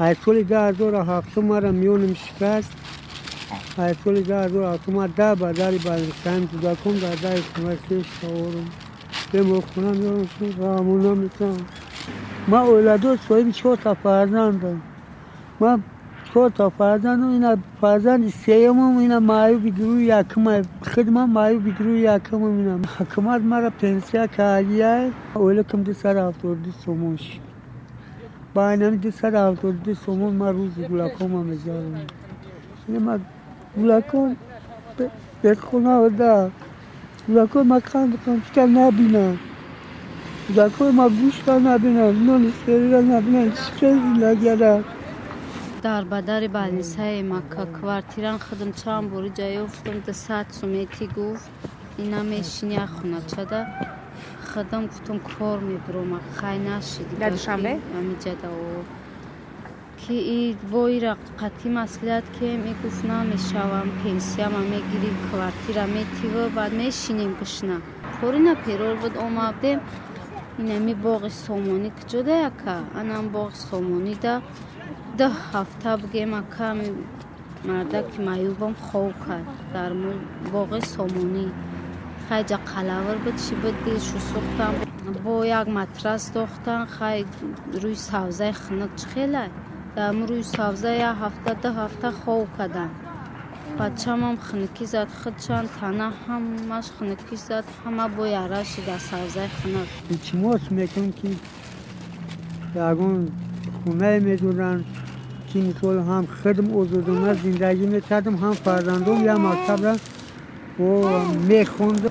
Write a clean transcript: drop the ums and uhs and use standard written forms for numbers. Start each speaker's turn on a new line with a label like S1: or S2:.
S1: از سال 2007 مرا میونم شکست. از سال 2007 ما 10 بداری بلنستان جدا کن در 10 کنوشش تاورم به مخونم میونم شد رامونا میتونم. ما اولادو صاحب 4 تا فرزندم. ما 4 تا فرزندم. اینا فرزند سیمم اینا مایو بگیرو یکم خدمت مایو بگیرو یکم اینا حکومت مرا پنسیا کاریه اولکم 272 سومش با اینم 272 سومون ما روز گلاکوم میذارم. اینا ما گلاکوم به خونه ودا گلاکوم مکان که نبینم گلاکوم ما گوشت نبینم نون سریع نبینم چیزی نگیره.
S2: در بدر بالنسای مکه کوارتیران خودم چند باری جای افتم 200 سومتی گفت اینا میشینی خونه چده خودم گفتم کار میبرم خیلی نشید
S3: در دوشنبه؟
S2: امی جده و که این بایی را قطعی مسئولیت که میگفت نمیشوم پنسیا ما میگیریم کوارتیر میتیو بعد میشینیم گشنه خوری نپیرور بود آمدیم اینمی باغ سومونی که جده یکه انم باغ سومونی ده 10 هفته بگیم اکا مرده که مایوبم خوب کرد در باغ سومونی خیلی قلاور بود چی بود دیشو سوختم با یک مترس داختن خیلی روی سوزه خنک چخیله در روی سوزه 1 هفته 2 هفته خوب کردن بچه هم خنکی زد خودشان تنه همش خنکی زد همه با یارش در سوزه خنک
S1: چی موت میکن که یکون خونه میدونن که اینطور هم خدم اوزودم زندگی میکردم هم فرزندم یا مکتب را میخوندم.